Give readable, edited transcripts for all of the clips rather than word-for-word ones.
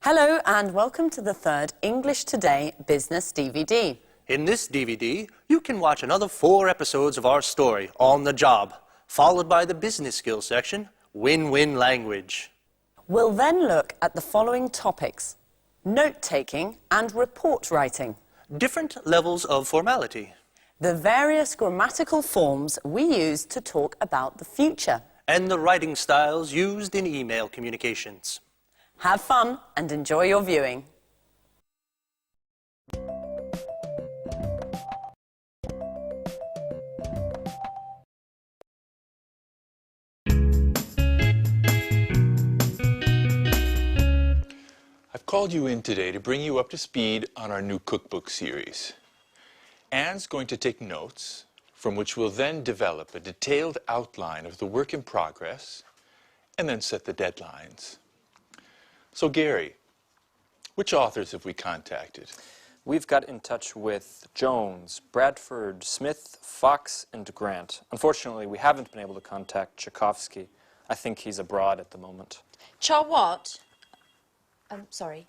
Hello and welcome to the third English Today Business DVD. In this DVD, you can watch another 4 episodes of our story, On the Job, followed by the business skills section, Win-Win Language. We'll then look at the following topics: note-taking and report writing, Different levels of formality, the various grammatical forms we use to talk about the future. and the writing styles used in email communications. Have fun and enjoy your viewing. I've called you in today to bring you up to speed on our new cookbook series. Anne's going to take notes, from which we'll then develop a detailed outline of the work in progress and then set the deadlines. So Gary, which authors have we contacted? We've got in touch with Jones, Bradford, Smith, Fox, and Grant. Unfortunately, we haven't been able to contact Tchaikovsky. I think he's abroad at the moment. What? Sorry.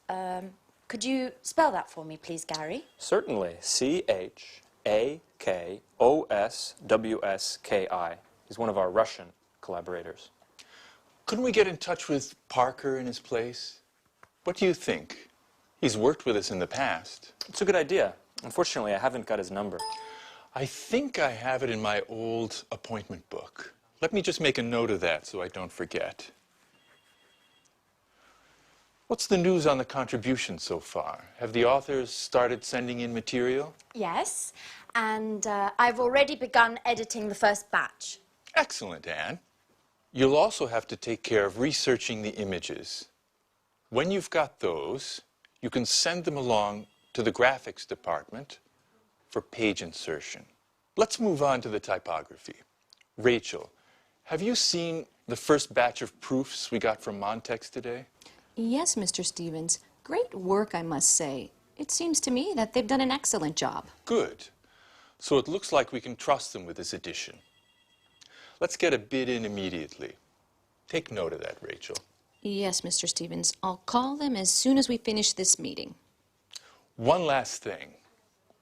Could you spell that for me, please, Gary? Certainly. C-H-A-K-O-S-W-S-K-I. He's one of our Russian collaborators. Couldn't we get in touch with Parker in his place? What do you think? He's worked with us in the past. It's a good idea. Unfortunately, I haven't got his number. I think I have it in my old appointment book. Let me just make a note of that so I don't forget. What's the news on the contributions so far? Have the authors started sending in material? Yes, and I've already begun editing the first batch. Excellent, Anne. You'll also have to take care of researching the images. When you've got those, you can send them along to the graphics department for page insertion. Let's move on to the typography. Rachel, have you seen the first batch of proofs we got from Montex today? Yes, Mr. Stevens. Great work, I must say. It seems to me that they've done an excellent job. Good. So it looks like we can trust them with this edition. Let's get a bid in immediately. Take note of that, Rachel. Yes, Mr. Stevens. I'll call them as soon as we finish this meeting. One last thing.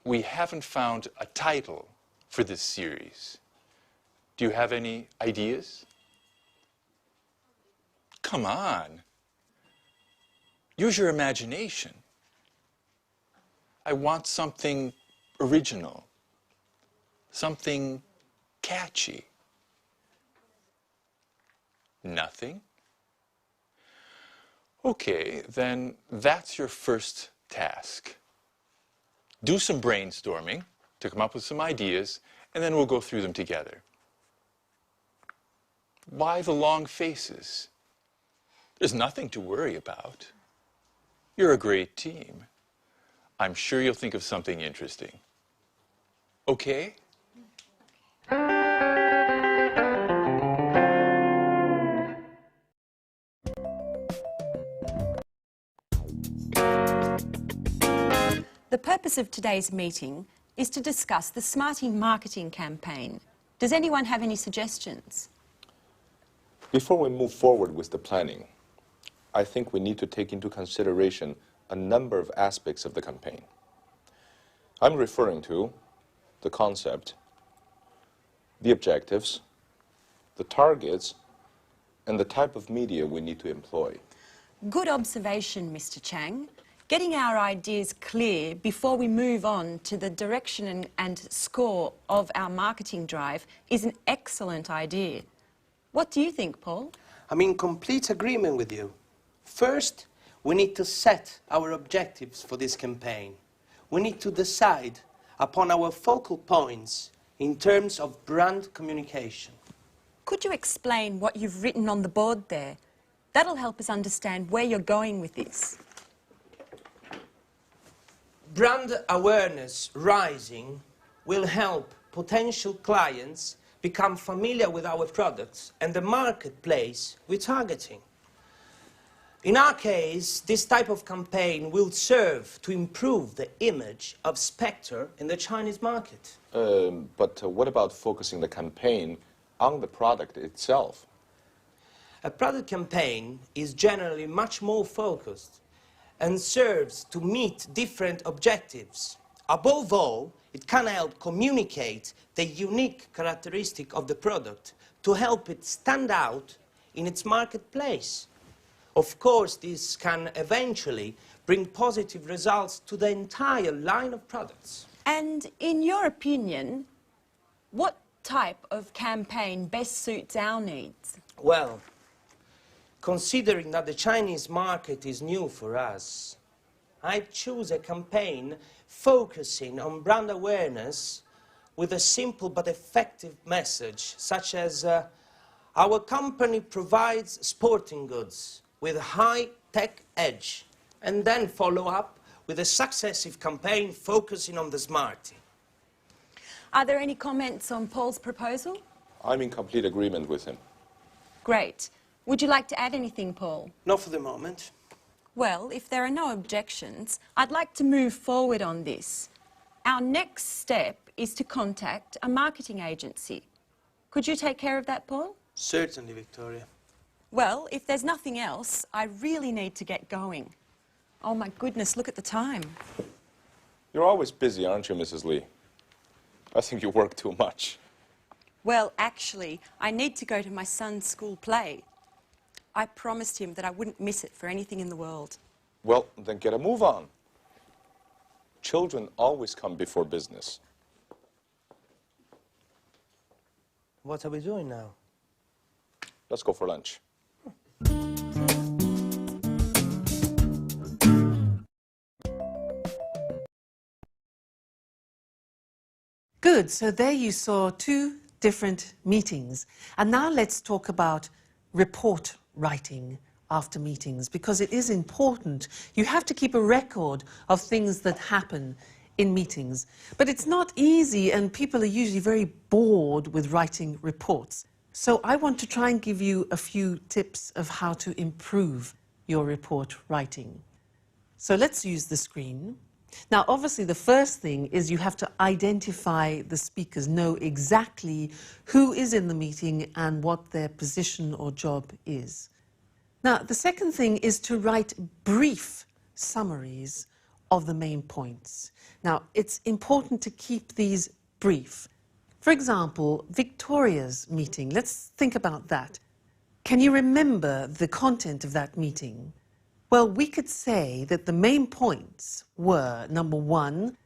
We haven't found a title for this series. Do you have any ideas? Come on. Use your imagination. I want something original, something catchy. Nothing? Okay, then that's your first task. Do some brainstorming to come up with some ideas, and then we'll go through them together. Why the long faces? There's nothing to worry about. You're a great team. I'm sure you'll think of something interesting. Okay? The purpose of today's meeting is to discuss the Smarty marketing campaign. Does anyone have any suggestions? Before we move forward with the planning, I think we need to take into consideration a number of aspects of the campaign. I'm referring to the concept, the objectives, the targets, and the type of media we need to employ. Good observation, Mr. Chang. Getting our ideas clear before we move on to the direction and score of our marketing drive is an excellent idea. What do you think, Paul? I'm in complete agreement with you. First, we need to set our objectives for this campaign. We need to decide upon our focal points in terms of brand communication. Could you explain what you've written on the board there? That'll help us understand where you're going with this. Brand awareness rising will help potential clients become familiar with our products and the marketplace we're targeting. In our case, this type of campaign will serve to improve the image of Spectre in the Chinese market. But what about focusing the campaign on the product itself? a product campaign is generally much more focused and serves to meet different objectives. Above all, it can help communicate the unique characteristic of the product to help it stand out in its marketplace. Of course, this can eventually bring positive results to the entire line of products. And in your opinion, what type of campaign best suits our needs? Well, considering that the Chinese market is new for us, I'd choose a campaign focusing on brand awareness with a simple but effective message, such as our company provides sporting goods with a high-tech edge, and then follow up with a successive campaign focusing on the smartie. Are there any comments on Paul's proposal? I'm in complete agreement with him. Great. Would you like to add anything, Paul? Not for the moment. Well, if there are no objections, I'd like to move forward on this. Our next step is to contact a marketing agency. Could you take care of that, Paul? Certainly, Victoria. Well, if there's nothing else, I really need to get going. Oh my goodness, look at the time. You're always busy, aren't you, Mrs. Lee? I think you work too much. Well, actually, I need to go to my son's school play. I promised him that I wouldn't miss it for anything in the world. Well, then get a move on. Children always come before business. What are we doing now? Let's go for lunch. Good, so there you saw two different meetings. And now let's talk about report writing after meetings, because it is important. You have to keep a record of things that happen in meetings. But it's not easy, and people are usually very bored with writing reports. So I want to try and give you a few tips of how to improve your report writing. So let's use the screen. Now, obviously, the first thing is you have to identify the speakers, know exactly who is in the meeting and what their position or job is. Now, the second thing is to write brief summaries of the main points. Now, it's important to keep these brief. For example, Victoria's meeting. Let's think about that. Can you remember the content of that meeting? Well, we could say that the main points were, number one,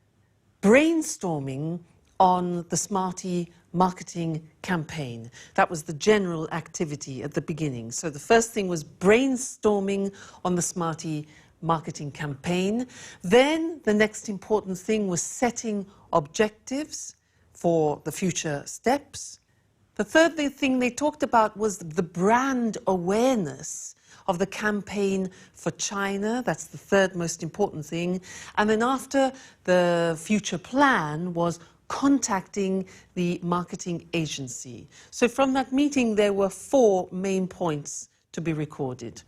brainstorming on the Smartie marketing campaign. That was the general activity at the beginning. So the first thing was brainstorming on the Smartie marketing campaign. Then the next important thing was setting objectives for the future steps. The third thing they talked about was the brand awareness of the campaign for China. That's the third most important thing. And then after, the future plan was contacting the marketing agency. So from that meeting, there were 4 main points to be recorded.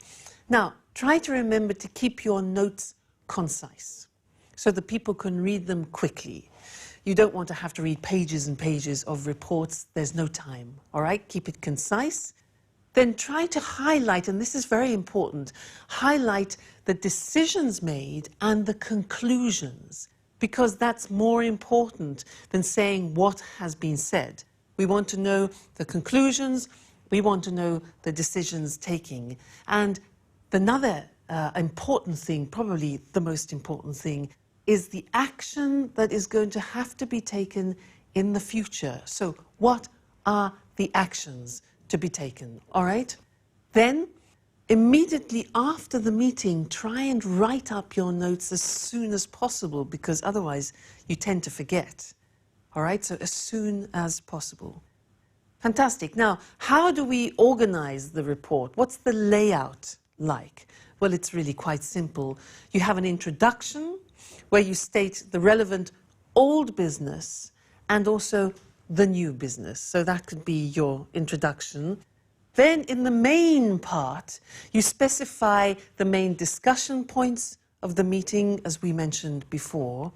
Now, try to remember to keep your notes concise so that people can read them quickly. You don't want to have to read pages and pages of reports. There's no time, all right? Keep it concise. Then try to highlight, and this is very important, highlight the decisions made and the conclusions, because that's more important than saying what has been said. We want to know the conclusions, we want to know the decisions taking. And another important thing, probably the most important thing, is the action that is going to have to be taken in the future. So what are the actions to be taken, all right? Then, immediately after the meeting, try and write up your notes as soon as possible, because otherwise you tend to forget, all right? So as soon as possible. Fantastic. Now, how do we organize the report? What's the layout like? Well, it's really quite simple. You have an introduction where you state the relevant old business and also the new business. So that could be your introduction. Then in the main part, you specify the main discussion points of the meeting, as we mentioned before.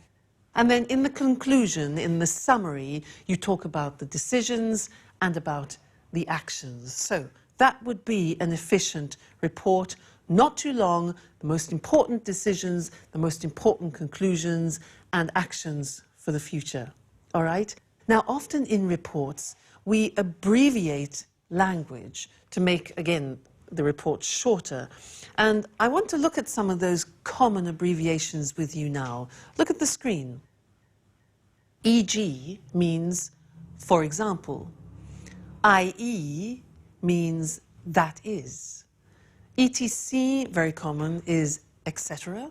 And then in the conclusion, in the summary, you talk about the decisions and about the actions. So That would be an efficient report, not too long, the most important decisions, the most important conclusions and actions for the future. All right? Now, often in reports, we abbreviate language to make, again, the report shorter. And I want to look at some of those common abbreviations with you now. Look at the screen. E.g. means, for example. I.e. means that is. ETC, very common, is etc.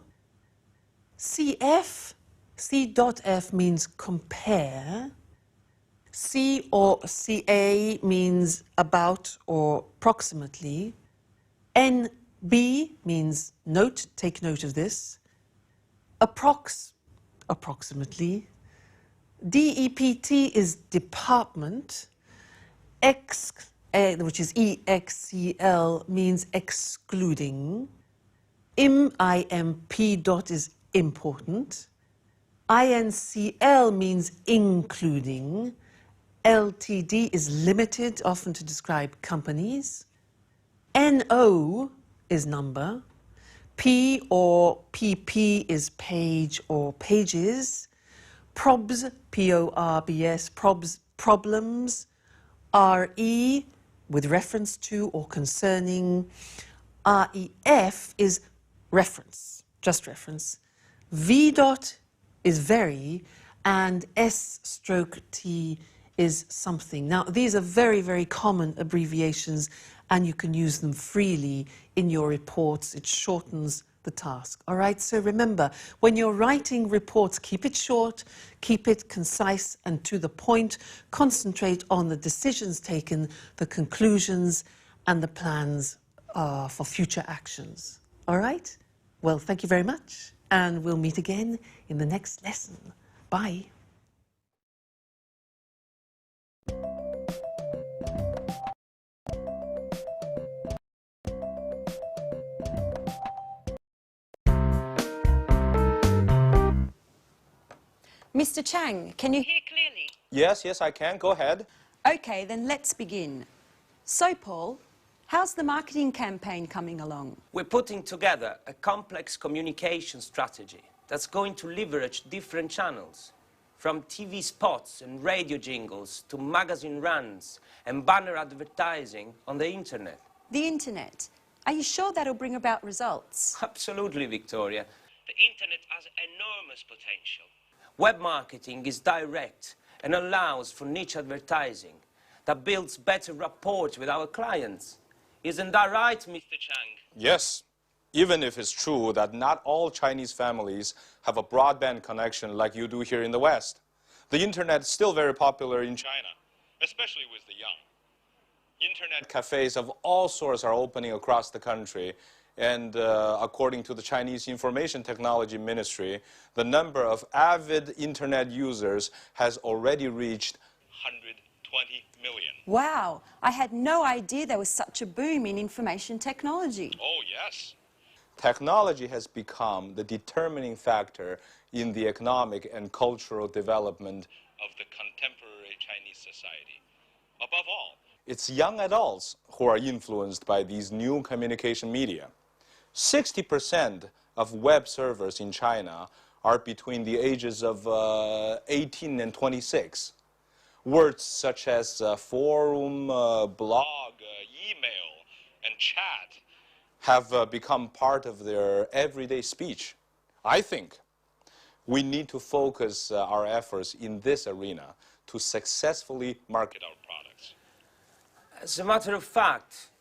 CF, C.F means compare. C or CA means about or approximately. NB means note, take note of this. Approximately. DEPT is department. X, which is EXCL, means excluding. IMP dot is important. INCL means including. LTD is limited, often to describe companies. NO is number. P or PP is page or pages. Probs, P-O-R-B-S, probs, problems. RE, with reference to or concerning. REF is reference, just reference. V dot is very, and S/T is something. Now, these are very, very common abbreviations, and you can use them freely in your reports. It shortens the task. All right, so remember, when you're writing reports, keep it short, keep it concise and to the point. Concentrate on the decisions taken, the conclusions, and the plans for future actions. All right? Well, thank you very much, and we'll meet again in the next lesson. Bye. Mr. Chang, can you hear clearly? Yes, I can. Go ahead. Okay, then let's begin. So, Paul, how's the marketing campaign coming along? We're putting together a complex communication strategy that's going to leverage different channels, from TV spots and radio jingles to magazine runs and banner advertising on the internet. The internet. Are you sure that'll bring about results? Absolutely, Victoria. The internet has enormous potential. Web marketing is direct and allows for niche advertising that builds better rapport with our clients. Isn't that right, Mr. Chang? Yes, even if it's true that not all Chinese families have a broadband connection like you do here in the West. The internet is still very popular in China, especially with the young. Internet cafes of all sorts are opening across the country. And according to the Chinese Information Technology Ministry, the number of avid internet users has already reached 120 million. Wow, I had no idea there was such a boom in information technology. Oh, yes. Technology has become the determining factor in the economic and cultural development of the contemporary Chinese society. Above all, it's young adults who are influenced by these new communication media. 60% of web servers in China are between the ages of 18 and 26. Words such as forum, blog, email, and chat have become part of their everyday speech. I think we need to focus our efforts in this arena to successfully market our products. As a matter of fact,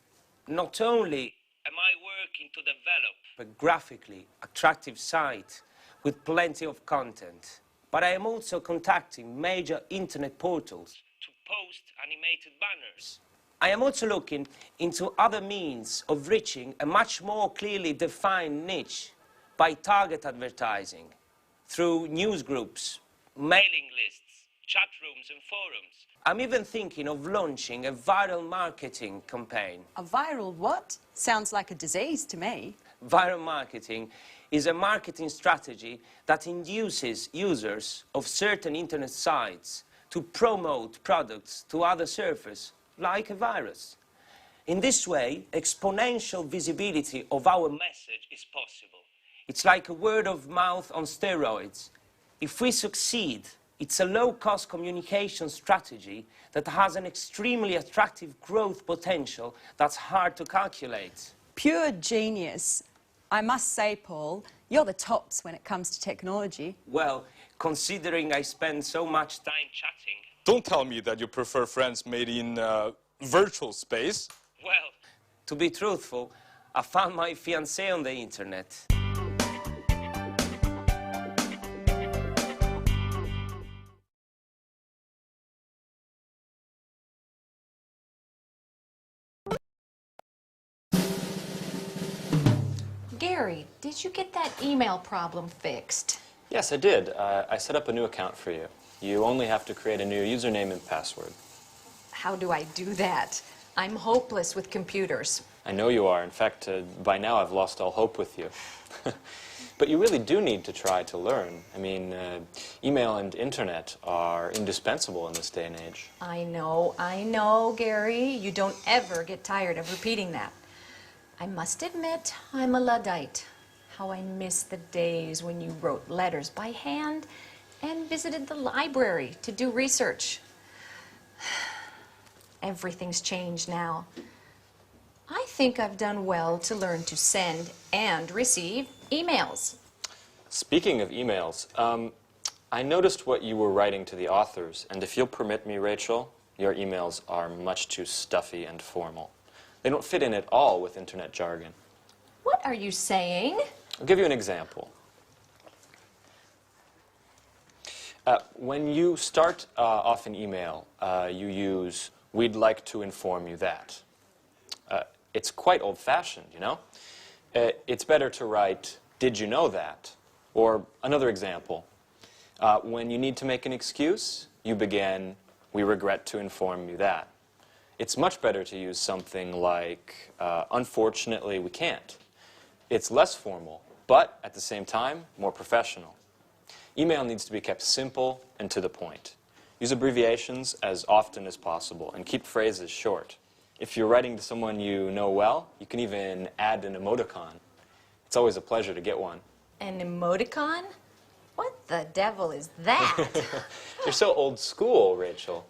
not only am I working to develop a graphically attractive site with plenty of content, but I am also contacting major internet portals to post animated banners. I am also looking into other means of reaching a much more clearly defined niche by target advertising through news groups, mailing lists, chat rooms and forums. I'm even thinking of launching a viral marketing campaign. A viral what? Sounds like a disease to me. Viral marketing is a marketing strategy that induces users of certain internet sites to promote products to other surfaces, like a virus. In this way, exponential visibility of our message is possible. It's like a word of mouth on steroids. If we succeed, it's a low-cost communication strategy that has an extremely attractive growth potential that's hard to calculate. Pure genius. I must say, Paul, you're the tops when it comes to technology. Well, considering I spend so much time chatting. Don't tell me that you prefer friends made in virtual space. Well, to be truthful, I found my fiancée on the internet. Gary, did you get that email problem fixed? Yes, I did. I set up a new account for you. You only have to create a new username and password. How do I do that? I'm hopeless with computers. I know you are. In fact, by now I've lost all hope with you. But you really do need to try to learn. I mean, email and internet are indispensable in this day and age. I know, Gary. You don't ever get tired of repeating that. I must admit, I'm a Luddite. How I miss the days when you wrote letters by hand and visited the library to do research. Everything's changed now. I think I've done well to learn to send and receive emails. Speaking of emails, I noticed what you were writing to the authors, and if you'll permit me, Rachel, your emails are much too stuffy and formal. They don't fit in at all with internet jargon. What are you saying? I'll give you an example. When you start off an email, you use, "We'd like to inform you that." It's quite old-fashioned, you know? It's better to write, "Did you know that?" Or another example, when you need to make an excuse, you begin, "We regret to inform you that." It's much better to use something like, "Unfortunately, we can't." It's less formal, but at the same time, more professional. Email needs to be kept simple and to the point. Use abbreviations as often as possible and keep phrases short. If you're writing to someone you know well, you can even add an emoticon. It's always a pleasure to get one. An emoticon? What the devil is that? You're so old school, Rachel.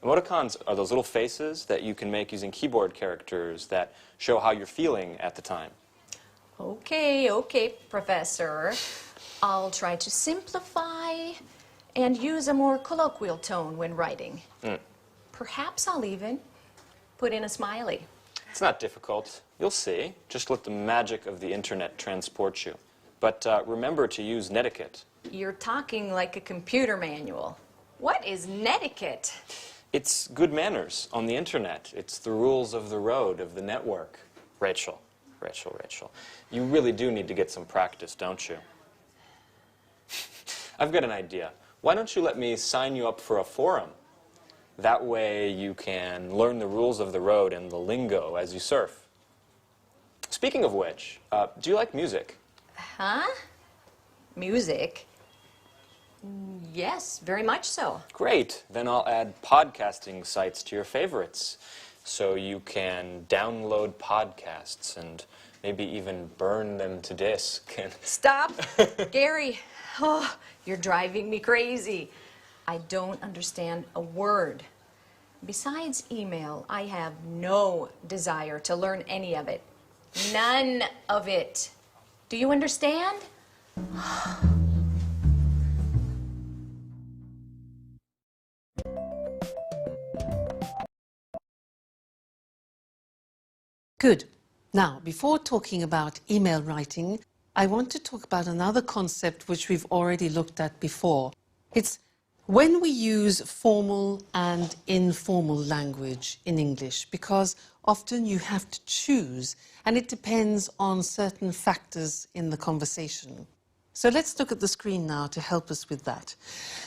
Emoticons are those little faces that you can make using keyboard characters that show how you're feeling at the time. Okay, Professor. I'll try to simplify and use a more colloquial tone when writing. Perhaps I'll even put in a smiley. It's not difficult. You'll see. Just let the magic of the internet transport you. But remember to use netiquette. You're talking like a computer manual. What is netiquette? It's good manners on the internet. It's the rules of the road, of the network. Rachel. You really do need to get some practice, don't you? I've got an idea. Why don't you let me sign you up for a forum? That way you can learn the rules of the road and the lingo as you surf. Speaking of which, do you like music? Huh? Music? Yes, very much so. Great. Then I'll add podcasting sites to your favorites. So you can download podcasts and maybe even burn them to disk. Stop! Gary, oh, you're driving me crazy. I don't understand a word. Besides email, I have no desire to learn any of it. None of it. Do you understand? Good. Now, before talking about email writing, I want to talk about another concept which we've already looked at before. It's when we use formal and informal language in English, because often you have to choose, and it depends on certain factors in the conversation. So let's look at the screen now to help us with that.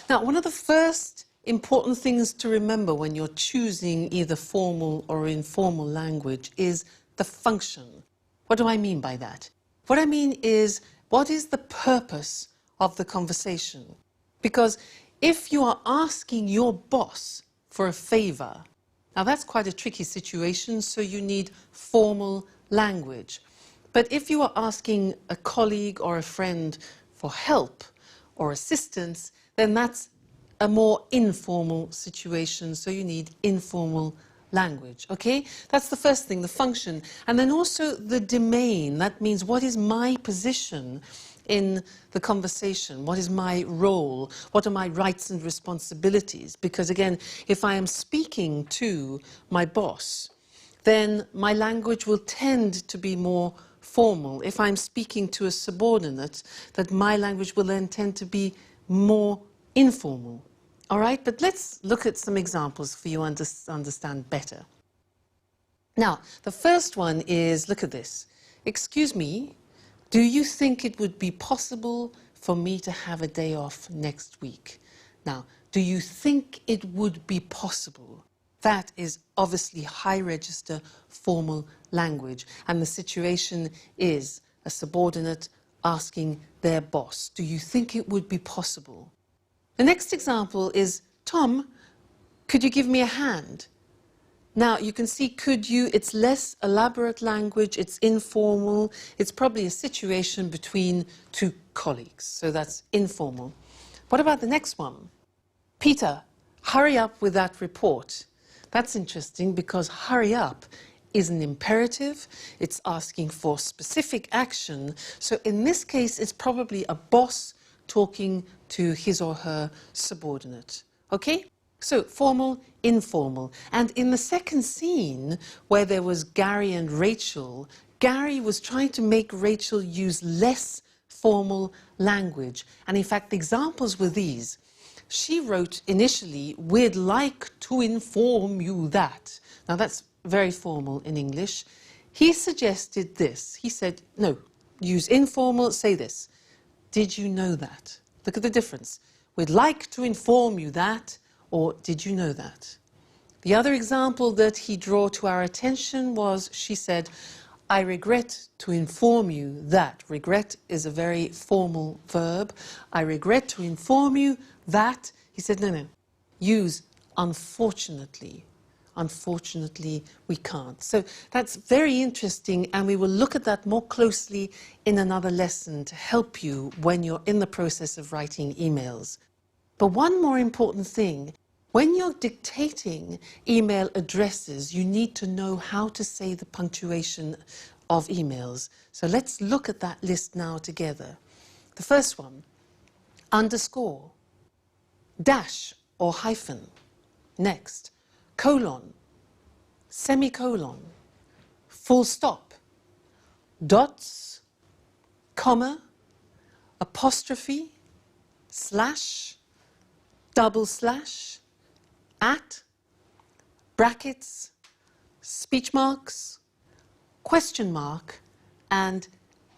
Now, one of the first important things to remember when you're choosing either formal or informal language is the function. What do I mean by that? What I mean is, what is the purpose of the conversation? Because if you are asking your boss for a favor, Now that's quite a tricky situation, so you need formal language. But if you are asking a colleague or a friend for help or assistance, then that's a more informal situation, so you need informal language, okay? That's the first thing, the function. And then also the domain. That means what is my position in the conversation? What is my role? What are my rights and responsibilities? Because again, if I am speaking to my boss, then my language will tend to be more formal. If I'm speaking to a subordinate, that my language will then tend to be more informal. All right, but let's look at some examples for you to understand better. Now, the first one is, look at this. Excuse me, do you think it would be possible for me to have a day off next week? Now, do you think it would be possible? That is obviously high register formal language. And the situation is a subordinate asking their boss, do you think it would be possible? The next example is, Tom, could you give me a hand? Now, you can see could you, it's less elaborate language, it's informal, it's probably a situation between two colleagues, so that's informal. What about the next one? Peter, hurry up with that report. That's interesting because hurry up is an imperative, it's asking for specific action, so in this case it's probably a boss talking to his or her subordinate. Okay? So formal, informal. And in the second scene, where there was Gary and Rachel, Gary was trying to make Rachel use less formal language. And in fact, the examples were these. She wrote initially, we'd like to inform you that. Now that's very formal in English. He suggested this. He said, no, use informal, say this. Did you know that? Look at the difference. We'd like to inform you that, or did you know that? The other example that he drew to our attention was, she said, I regret to inform you that. Regret is a very formal verb. I regret to inform you that. He said, no, use unfortunately. Unfortunately, we can't. So that's very interesting, and we will look at that more closely in another lesson to help you when you're in the process of writing emails. But one more important thing, when you're dictating email addresses, you need to know how to say the punctuation of emails. So let's look at that list now together. The first one, underscore, dash or hyphen. Next, colon, semicolon, full stop, dots, comma, apostrophe, slash, double slash, at, brackets, speech marks, question mark, and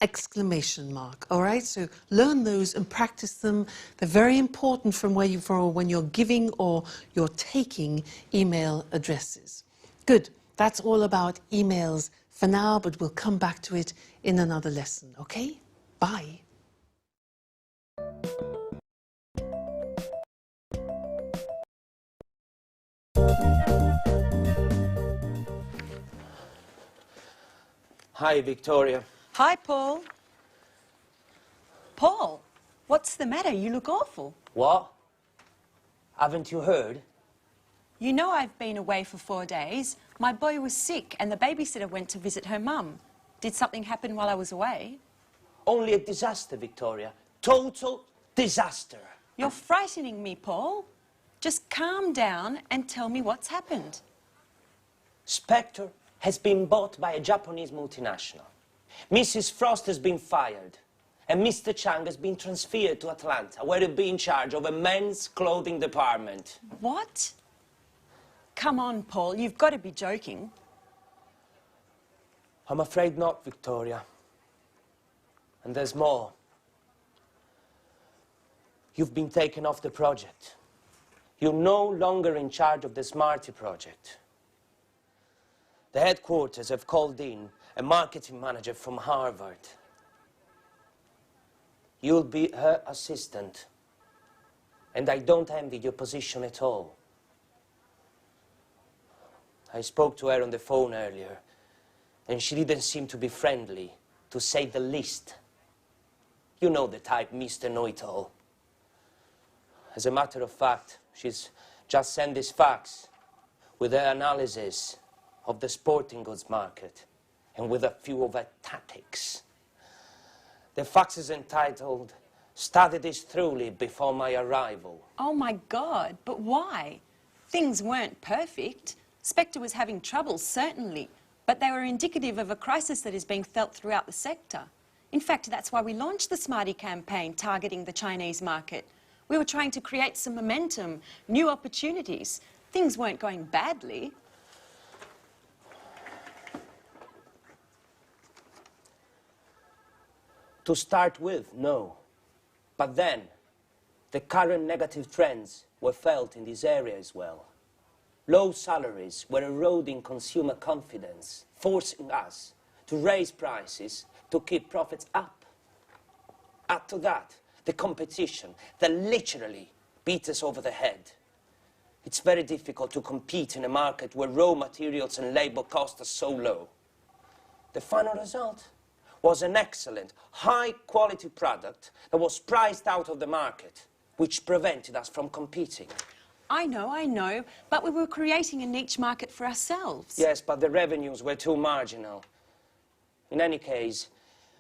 exclamation mark. All right, so learn those and practice them. They're very important from when you're giving or you're taking email addresses. Good, that's all about emails for now, but we'll come back to it in another lesson, okay? Bye. Hi, Victoria. Hi, Paul. Paul, what's the matter? You look awful. What? Haven't you heard? You know I've been away for 4 days. My boy was sick and the babysitter went to visit her mum. Did something happen while I was away? Only a disaster, Victoria. Total disaster. You're frightening me, Paul. Just calm down and tell me what's happened. Spectre has been bought by a Japanese multinational. Mrs. Frost has been fired. And Mr. Chang has been transferred to Atlanta, where he'll be in charge of a men's clothing department. What? Come on, Paul, you've got to be joking. I'm afraid not, Victoria. And there's more. You've been taken off the project. You're no longer in charge of the Smarty project. The headquarters have called in a marketing manager from Harvard. You'll be her assistant. And I don't envy your position at all. I spoke to her on the phone earlier, and she didn't seem to be friendly, to say the least. You know the type, Mr. Know-it-all. As a matter of fact, she's just sent this fax with her analysis of the sporting goods market and with a few of her tactics. The fax is entitled, "Study this thoroughly before my arrival." Oh my God, but why? Things weren't perfect. Spectre was having trouble, certainly, but they were indicative of a crisis that is being felt throughout the sector. In fact, that's why we launched the Smarty campaign targeting the Chinese market. We were trying to create some momentum, new opportunities. Things weren't going badly. To start with, no. But then, the current negative trends were felt in this area as well. Low salaries were eroding consumer confidence, forcing us to raise prices to keep profits up. Add to that, the competition that literally beat us over the head. It's very difficult to compete in a market where raw materials and labor costs are so low. The final result was an excellent, high-quality product that was priced out of the market, which prevented us from competing. I know, but we were creating a niche market for ourselves. Yes, but the revenues were too marginal. In any case,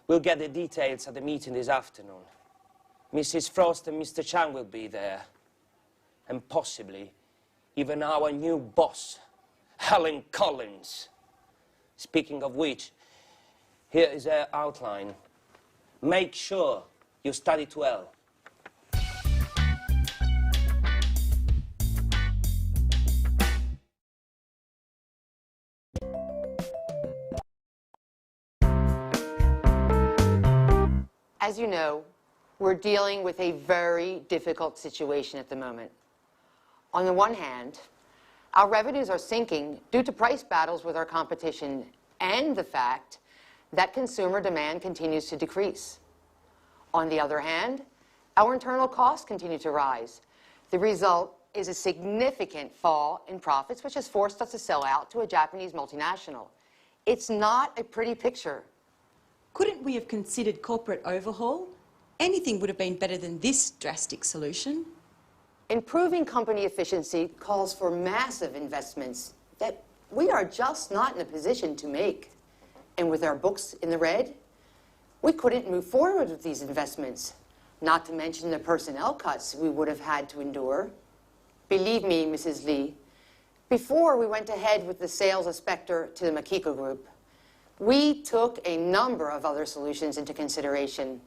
we'll get the details at the meeting this afternoon. Mrs. Frost and Mr. Chang will be there. And possibly even our new boss, Helen Collins. Speaking of which, here is her outline. Make sure you study it well. As you know, we're dealing with a very difficult situation at the moment. On the one hand, our revenues are sinking due to price battles with our competition and the fact that consumer demand continues to decrease. On the other hand, our internal costs continue to rise. The result is a significant fall in profits, which has forced us to sell out to a Japanese multinational. It's not a pretty picture. Couldn't we have considered corporate overhaul? Anything would have been better than this drastic solution. Improving company efficiency calls for massive investments that we are just not in a position to make. And with our books in the red, we couldn't move forward with these investments, not to mention the personnel cuts we would have had to endure. Believe me, Mrs. Lee, before we went ahead with the sales of Spectre to the Makiko Group, we took a number of other solutions into consideration.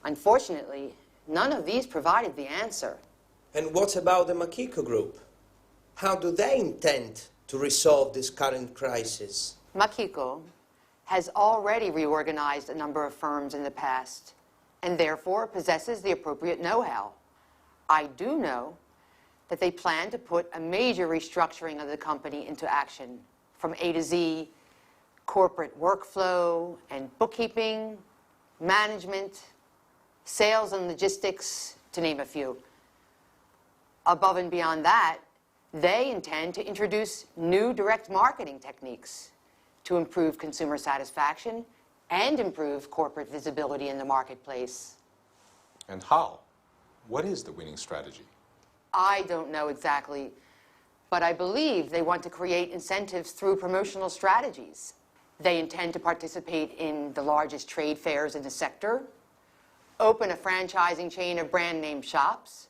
Unfortunately, none of these provided the answer. And what about the Makiko Group? How do they intend to resolve this current crisis? Makiko has already reorganized a number of firms in the past and therefore possesses the appropriate know-how. I do know that they plan to put a major restructuring of the company into action, from A to Z, corporate workflow and bookkeeping, management, sales and logistics, to name a few. Above and beyond that, they intend to introduce new direct marketing techniques to improve consumer satisfaction and improve corporate visibility in the marketplace. And how? What is the winning strategy? I don't know exactly, but I believe they want to create incentives through promotional strategies. They intend to participate in the largest trade fairs in the sector, open a franchising chain of brand name shops,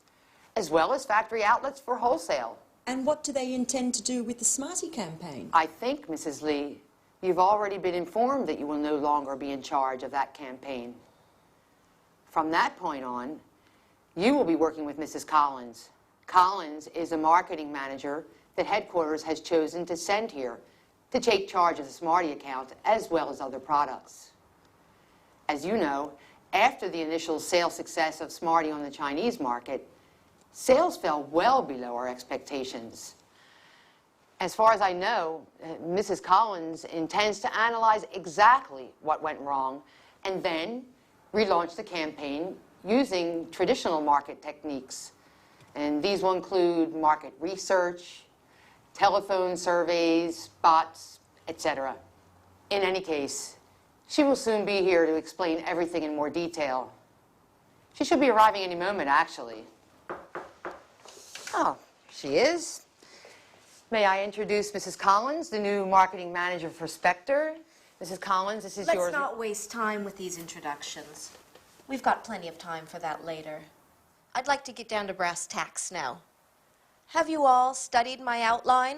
as well as factory outlets for wholesale. And what do they intend to do with the Smarty campaign? I think, Mrs. Lee, you've already been informed that you will no longer be in charge of that campaign. From that point on, you will be working with Mrs. Collins. Collins is a marketing manager that headquarters has chosen to send here to take charge of the Smarty account as well as other products. As you know, after the initial sales success of Smarty on the Chinese market, sales fell well below our expectations. As far as I know, Mrs. Collins intends to analyze exactly what went wrong and then relaunch the campaign using traditional market techniques. And these will include market research, telephone surveys, bots, etc. In any case, she will soon be here to explain everything in more detail. She should be arriving any moment, actually. Oh, she is. May I introduce Mrs. Collins, the new marketing manager for Spectre? Mrs. Collins, this is yours. Let's not waste time with these introductions. We've got plenty of time for that later. I'd like to get down to brass tacks now. Have you all studied my outline?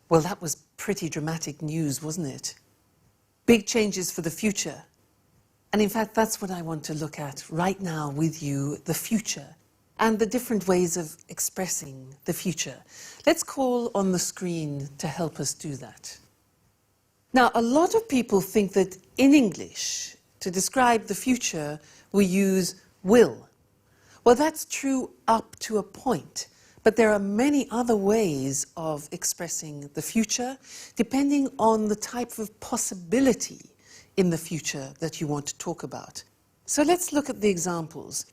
Well, that was pretty dramatic news, wasn't it? Big changes for the future. And in fact, that's what I want to look at right now with you, the future, and the different ways of expressing the future. Let's call on the screen to help us do that. Now, a lot of people think that in English, to describe the future, we use will. Well, that's true up to a point. But there are many other ways of expressing the future, depending on the type of possibility in the future that you want to talk about. So let's look at the examples.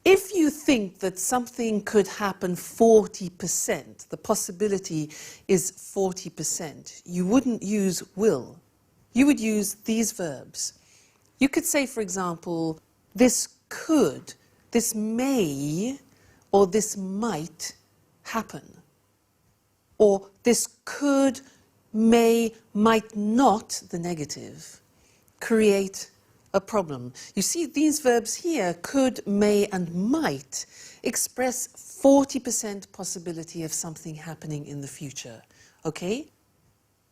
If you think that something could happen 40%, the possibility is 40%, you wouldn't use will. You would use these verbs. You could say, for example, this could, this may, or this might happen. Or this could, may, might not, the negative, create a problem. You see, these verbs here, could, may, and might, express 40% possibility of something happening in the future. Okay?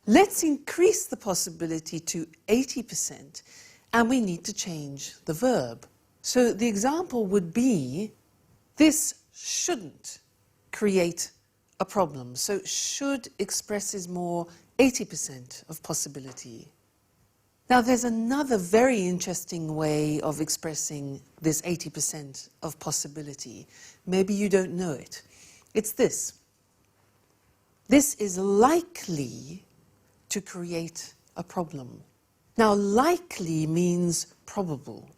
Let's increase the possibility to 80%, and we need to change the verb. So the example would be, this shouldn't create a problem. So should expresses more 80% of possibility. Now there's another very interesting way of expressing this 80% of possibility. Maybe you don't know it. It's this. This is likely to create a problem. Now likely means probable.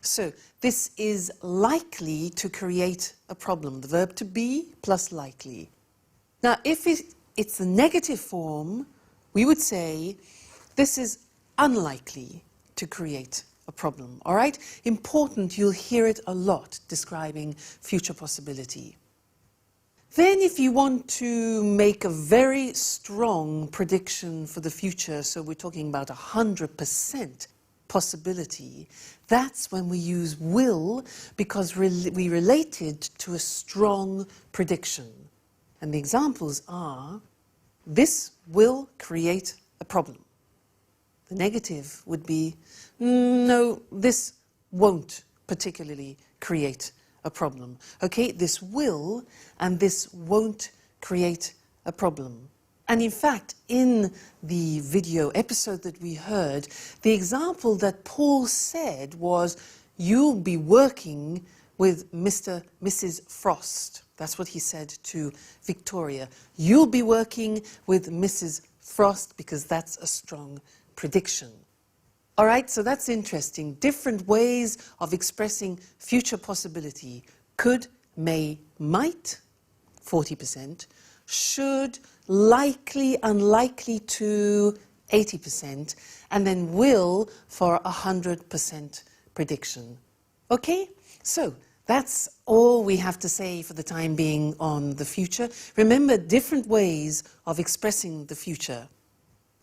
So this is likely to create a problem. The verb to be plus likely. Now if it's the negative form, we would say this is unlikely to create a problem. All right? Important, you'll hear it a lot describing future possibility. Then if you want to make a very strong prediction for the future, so we're talking about 100% possibility, that's when we use will, because we relate it to a strong prediction. And the examples are, this will create a problem. The negative would be, no, this won't particularly create a problem. Okay, this will and this won't create a problem. And in fact, in the video episode that we heard, the example that Paul said was, you'll be working with Mrs. Frost. That's what he said to Victoria. You'll be working with Mrs. Frost because that's a strong prediction. All right, so that's interesting. Different ways of expressing future possibility. Could, may, might, 40%. Should, likely, unlikely to, 80%. And then will for 100% prediction. Okay, so that's all we have to say for the time being on the future. Remember, different ways of expressing the future.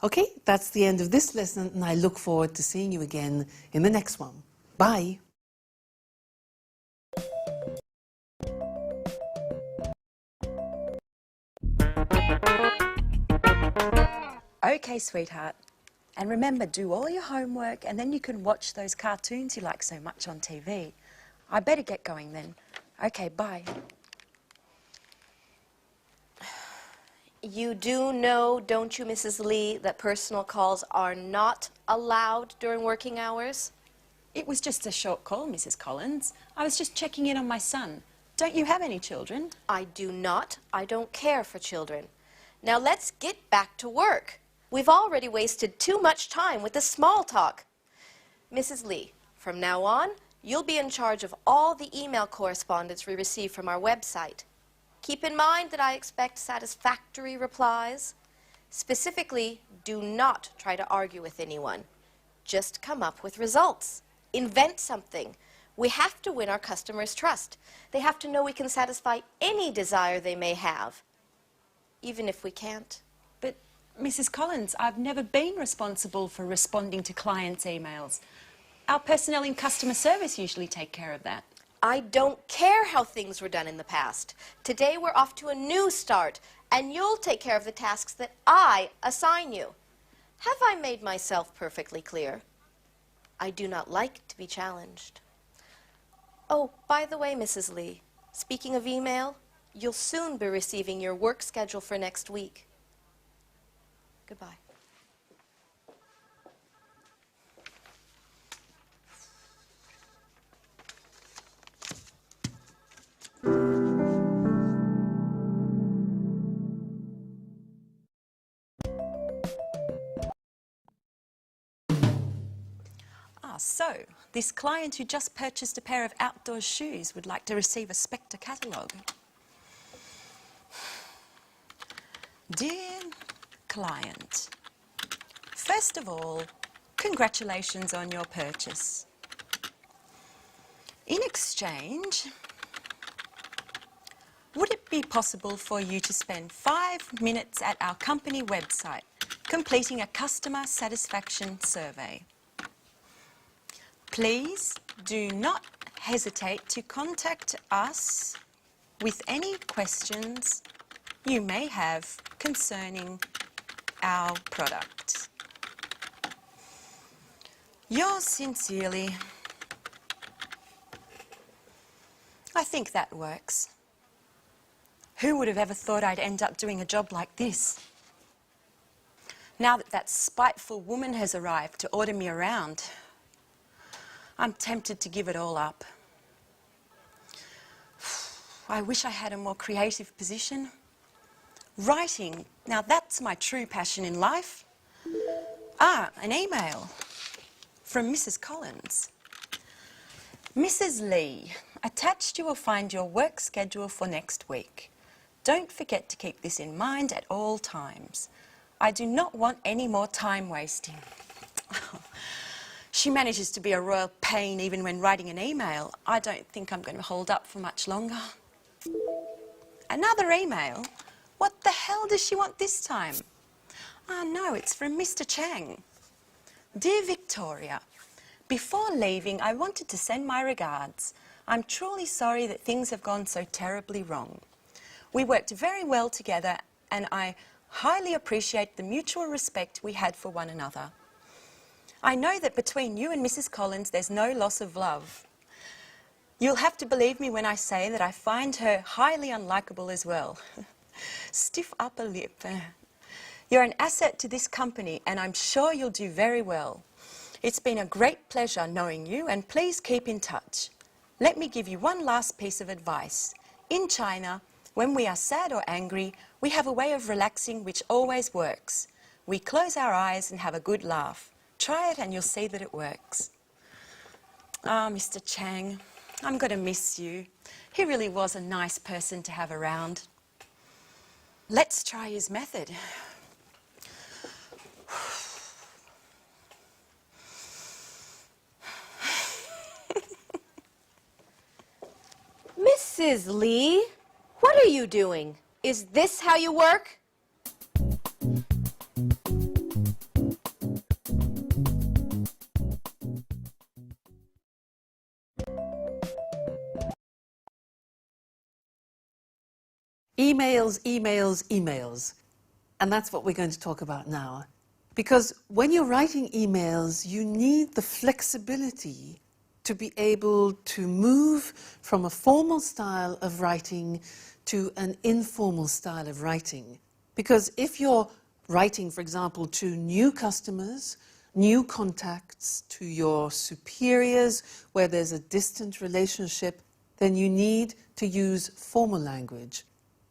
Okay, that's the end of this lesson, and I look forward to seeing you again in the next one. Bye. Okay, sweetheart. And remember, do all your homework, and then you can watch those cartoons you like so much on TV. I better get going then. Okay, bye. You do know, don't you, Mrs. Lee, that personal calls are not allowed during working hours? It was just a short call, Mrs. Collins. I was just checking in on my son. Don't you have any children? I do not. I don't care for children. Now let's get back to work. We've already wasted too much time with the small talk. Mrs. Lee, from now on, you'll be in charge of all the email correspondence we receive from our website. Keep in mind that I expect satisfactory replies. Specifically, do not try to argue with anyone. Just come up with results. Invent something. We have to win our customers' trust. They have to know we can satisfy any desire they may have, even if we can't. But, Mrs. Collins, I've never been responsible for responding to clients' emails. Our personnel in customer service usually take care of that. I don't care how things were done in the past. Today we're off to a new start, and you'll take care of the tasks that I assign you. Have I made myself perfectly clear? I do not like to be challenged. Oh, by the way, Mrs. Lee, speaking of email, you'll soon be receiving your work schedule for next week. Goodbye. So, this client who just purchased a pair of outdoor shoes would like to receive a Spectre catalogue. Dear client, first of all, congratulations on your purchase. In exchange, would it be possible for you to spend 5 minutes at our company website completing a customer satisfaction survey? Please do not hesitate to contact us with any questions you may have concerning our product. Yours sincerely. I think that works. Who would have ever thought I'd end up doing a job like this? Now that that spiteful woman has arrived to order me around, I'm tempted to give it all up. I wish I had a more creative position. Writing, now that's my true passion in life. Ah, an email from Mrs. Collins. Mrs. Lee, attached you will find your work schedule for next week. Don't forget to keep this in mind at all times. I do not want any more time wasting. She manages to be a royal pain even when writing an email. I don't think I'm going to hold up for much longer. Another email? What the hell does she want this time? Ah, no, it's from Mr. Chang. Dear Victoria, before leaving, I wanted to send my regards. I'm truly sorry that things have gone so terribly wrong. We worked very well together, and I highly appreciate the mutual respect we had for one another. I know that between you and Mrs. Collins there's no loss of love. You'll have to believe me when I say that I find her highly unlikable as well. Stiff upper lip. You're an asset to this company and I'm sure you'll do very well. It's been a great pleasure knowing you and please keep in touch. Let me give you one last piece of advice. In China, when we are sad or angry, we have a way of relaxing which always works. We close our eyes and have a good laugh. Try it and you'll see that it works. Ah, Mr. Chang, I'm going to miss you. He really was a nice person to have around. Let's try his method. Mrs. Lee, what are you doing? Is this how you work? Emails, emails, emails. And that's what we're going to talk about now. Because when you're writing emails, you need the flexibility to be able to move from a formal style of writing to an informal style of writing. Because if you're writing, for example, to new customers, new contacts, to your superiors, where there's a distant relationship, then you need to use formal language.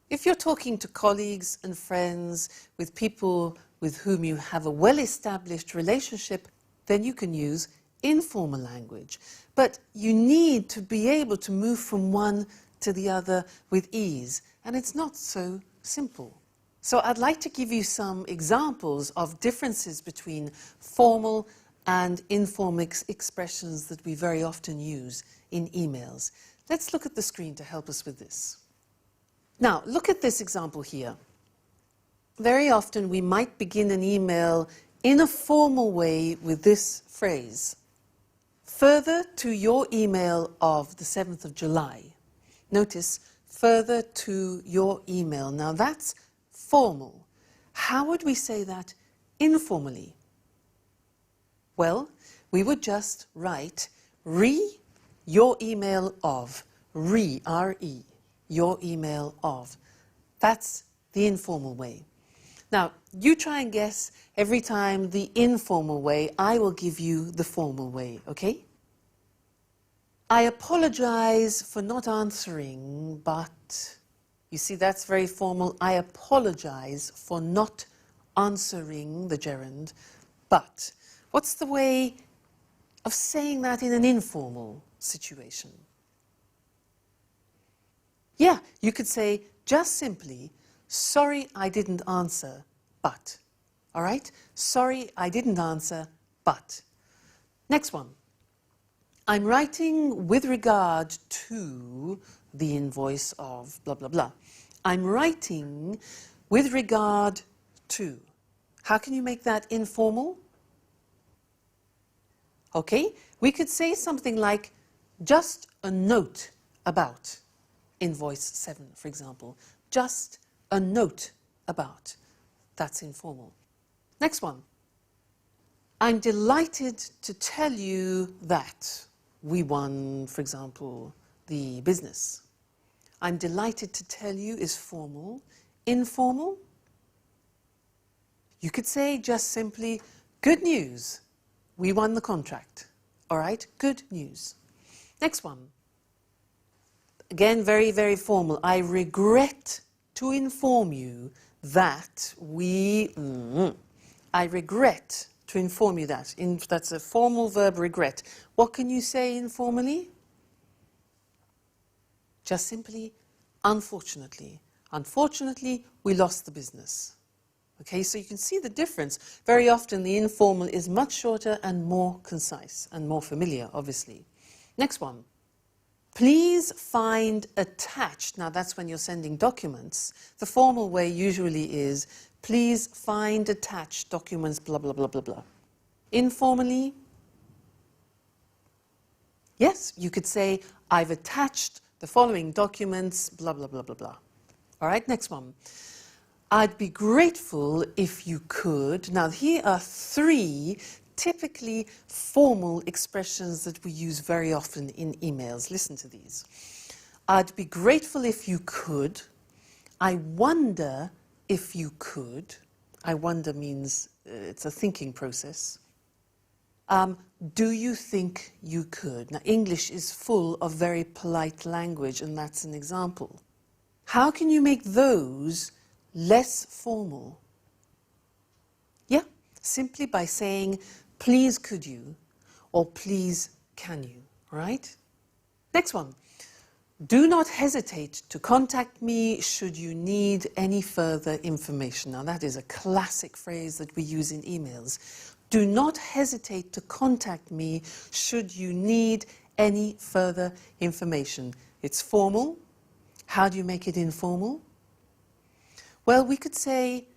If you're talking to colleagues and friends, with people with whom you have a well-established relationship, then you can use informal language. But you need to be able to move from one to the other with ease, and it's not so simple. So I'd like to give you some examples of differences between formal and informal expressions that we very often use in emails. Let's look at the screen to help us with this. Now, look at this example here. Very often we might begin an email in a formal way with this phrase. Further to your email of the 7th of July. Notice, further to your email. Now that's formal. How would we say that informally? Well, we would just write your email of. R-E, your email of. That's the informal way. Now, you try and guess every time the informal way. I will give you the formal way, okay? I apologize for not answering, but... You see, that's very formal. I apologize for not answering the gerund, but... What's the way of saying that in an informal situation? Yeah, you could say just simply, sorry I didn't answer, but. All right? Sorry I didn't answer, but. Next one. I'm writing with regard to the invoice of blah, blah, blah. I'm writing with regard to. How can you make that informal? Okay, we could say something like, just a note about invoice 7, for example. Just a note about. That's informal. Next one. I'm delighted to tell you that we won, for example, the business. I'm delighted to tell you is formal. Informal? You could say just simply, good news. We won the contract. All right? Good news. Next one. Again, very, very formal. I regret to inform you that we... I regret to inform you that. That's a formal verb, regret. What can you say informally? Just simply, unfortunately. Unfortunately, we lost the business. Okay, so you can see the difference. Very often the informal is much shorter and more concise and more familiar, obviously. Next one. Please find attached. Now that's when you're sending documents. The formal way usually is, please find attached documents, blah, blah, blah, blah, blah. Informally, yes, you could say, I've attached the following documents, blah, blah, blah, blah, blah. All right, next one. I'd be grateful if you could. Now, here are 3 typically formal expressions that we use very often in emails. Listen to these. I'd be grateful if you could. I wonder if you could. I wonder means it's a thinking process. Do you think you could? Now, English is full of very polite language, and that's an example. How can you make those less formal? Yeah, simply by saying, please could you, or please can you, right? Next one. Do not hesitate to contact me should you need any further information. Now that is a classic phrase that we use in emails. Do not hesitate to contact me should you need any further information. It's formal. How do you make it informal? Well, we could say,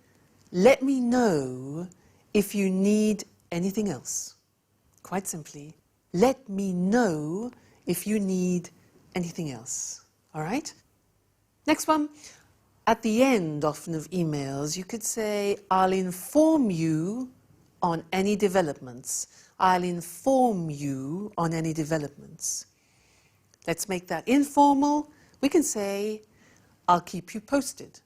let me know if you need anything else. Quite simply, let me know if you need anything else. All right? Next one. At the end, often, of emails, you could say, I'll inform you on any developments. I'll inform you on any developments. Let's make that informal. We can say, I'll keep you posted.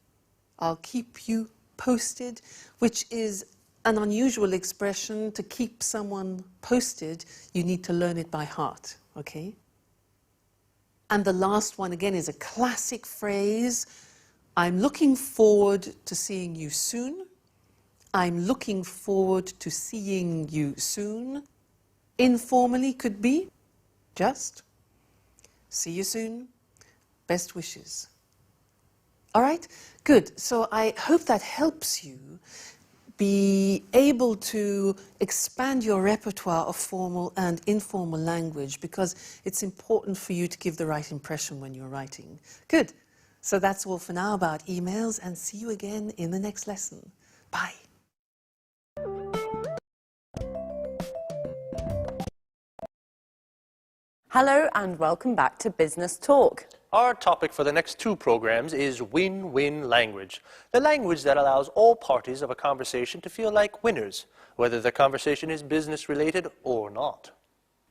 I'll keep you posted, which is an unusual expression. To keep someone posted, you need to learn it by heart, okay? And the last one, again, is a classic phrase. I'm looking forward to seeing you soon. I'm looking forward to seeing you soon. Informally could be just see you soon. Best wishes. All right? Good. So I hope that helps you be able to expand your repertoire of formal and informal language, because it's important for you to give the right impression when you're writing. Good. So that's all for now about emails, and see you again in the next lesson. Bye. Hello and welcome back to Business Talk. Our topic for the next 2 programs is win-win language, the language that allows all parties of a conversation to feel like winners, whether the conversation is business-related or not.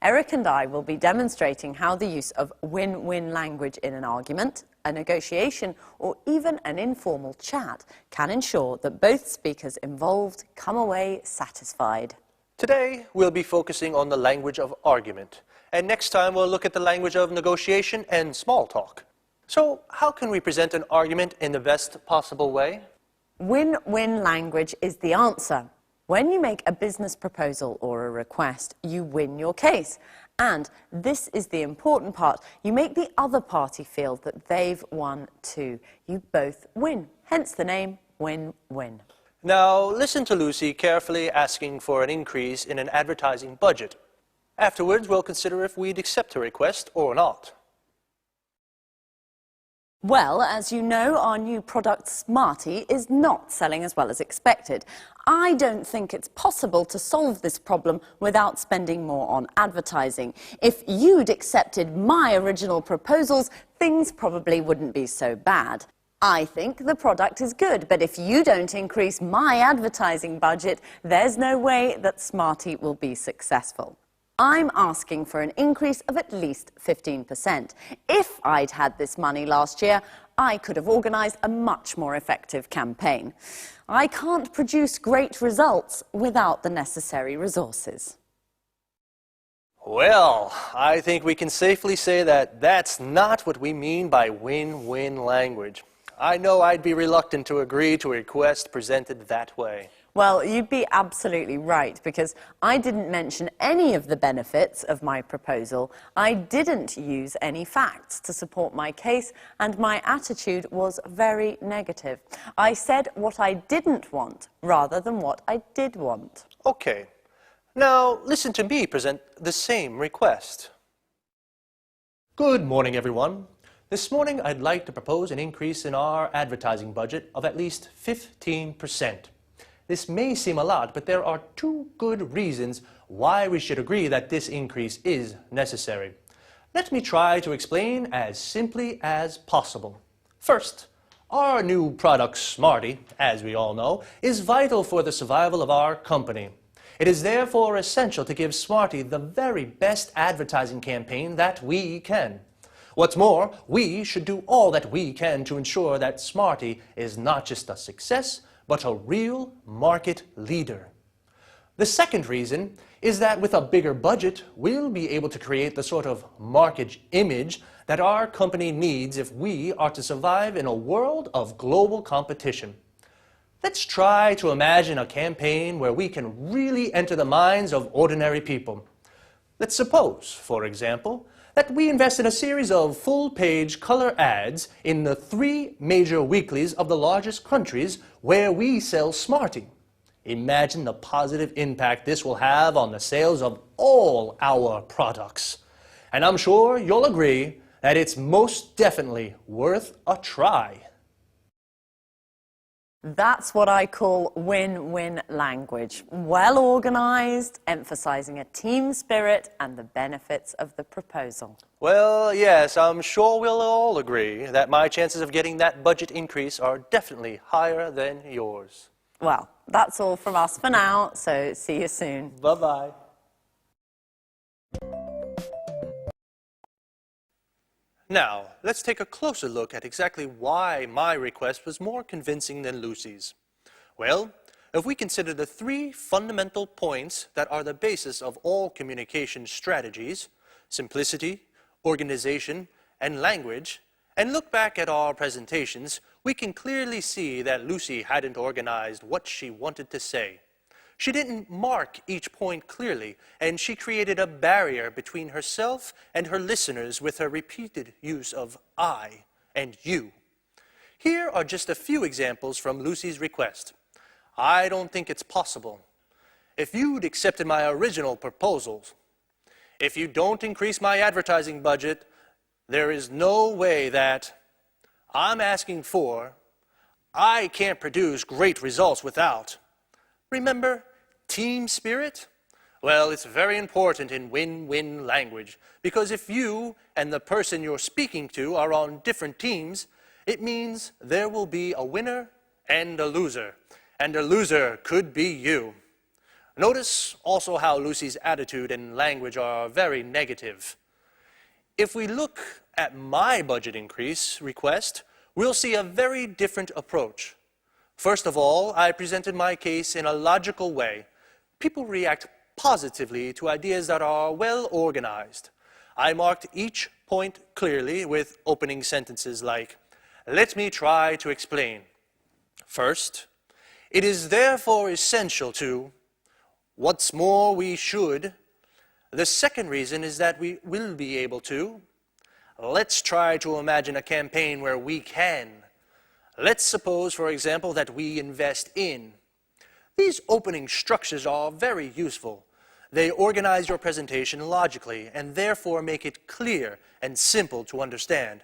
Eric and I will be demonstrating how the use of win-win language in an argument, a negotiation, or even an informal chat can ensure that both speakers involved come away satisfied. Today, we'll be focusing on the language of argument. And next time, we'll look at the language of negotiation and small talk. So, how can we present an argument in the best possible way? Win-win language is the answer. When you make a business proposal or a request, you win your case. And this is the important part. You make the other party feel that they've won too. You both win. Hence the name win-win. Now, listen to Lucy carefully asking for an increase in an advertising budget. Afterwards, we'll consider if we'd accept her request or not. Well, as you know, our new product Smarty is not selling as well as expected. I don't think it's possible to solve this problem without spending more on advertising. If you'd accepted my original proposals, things probably wouldn't be so bad. I think the product is good, but if you don't increase my advertising budget, there's no way that Smarty will be successful. I'm asking for an increase of at least 15%. If I'd had this money last year, I could have organised a much more effective campaign. I can't produce great results without the necessary resources. Well, I think we can safely say that that's not what we mean by win-win language. I know I'd be reluctant to agree to a request presented that way. Well, you'd be absolutely right, because I didn't mention any of the benefits of my proposal. I didn't use any facts to support my case, and my attitude was very negative. I said what I didn't want rather than what I did want. Okay. Now, listen to me present the same request. Good morning, everyone. This morning, I'd like to propose an increase in our advertising budget of at least 15%. This may seem a lot, but there are 2 good reasons why we should agree that this increase is necessary. Let me try to explain as simply as possible. First, our new product, Smarty, as we all know, is vital for the survival of our company. It is therefore essential to give Smarty the very best advertising campaign that we can. What's more, we should do all that we can to ensure that Smarty is not just a success, but a real market leader. The second reason is that with a bigger budget, we'll be able to create the sort of market image that our company needs if we are to survive in a world of global competition. Let's try to imagine a campaign where we can really enter the minds of ordinary people. Let's suppose, for example, that we invest in a series of full-page color ads in the 3 major weeklies of the largest countries where we sell Smarty. Imagine the positive impact this will have on the sales of all our products. And I'm sure you'll agree that it's most definitely worth a try. That's what I call win-win language. Well organised, emphasising a team spirit and the benefits of the proposal. Well, yes, I'm sure we'll all agree that my chances of getting that budget increase are definitely higher than yours. Well, that's all from us for now, so see you soon. Bye-bye. Now, let's take a closer look at exactly why my request was more convincing than Lucy's. Well, if we consider the 3 fundamental points that are the basis of all communication strategies, simplicity, organization, and language, and look back at our presentations, we can clearly see that Lucy hadn't organized what she wanted to say. She didn't mark each point clearly, and she created a barrier between herself and her listeners with her repeated use of I and you. Here are just a few examples from Lucy's request. I don't think it's possible. If you'd accepted my original proposals, if you don't increase my advertising budget, there is no way that I'm asking for, I can't produce great results without. Remember, team spirit? Well, it's very important in win-win language, because if you and the person you're speaking to are on different teams, it means there will be a winner and a loser could be you. Notice also how Lucy's attitude and language are very negative. If we look at my budget increase request, we'll see a very different approach. First of all, I presented my case in a logical way. People react positively to ideas that are well organized. I marked each point clearly with opening sentences like, "Let me try to explain. First, it is therefore essential to, what's more, we should. The second reason is that we will be able to. Let's try to imagine a campaign where we can. Let's suppose, for example, that we invest in." These opening structures are very useful. They organize your presentation logically and therefore make it clear and simple to understand.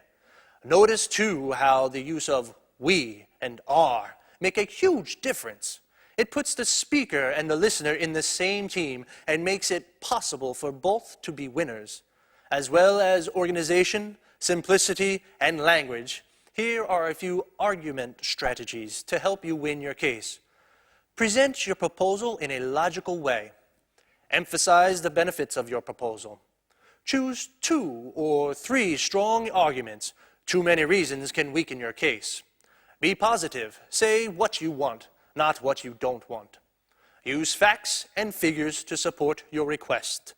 Notice, too, how the use of we and are make a huge difference. It puts the speaker and the listener in the same team and makes it possible for both to be winners. As well as organization, simplicity, and language, here are a few argument strategies to help you win your case. Present your proposal in a logical way. Emphasize the benefits of your proposal. Choose 2 or 3 strong arguments. Too many reasons can weaken your case. Be positive. Say what you want, not what you don't want. Use facts and figures to support your request.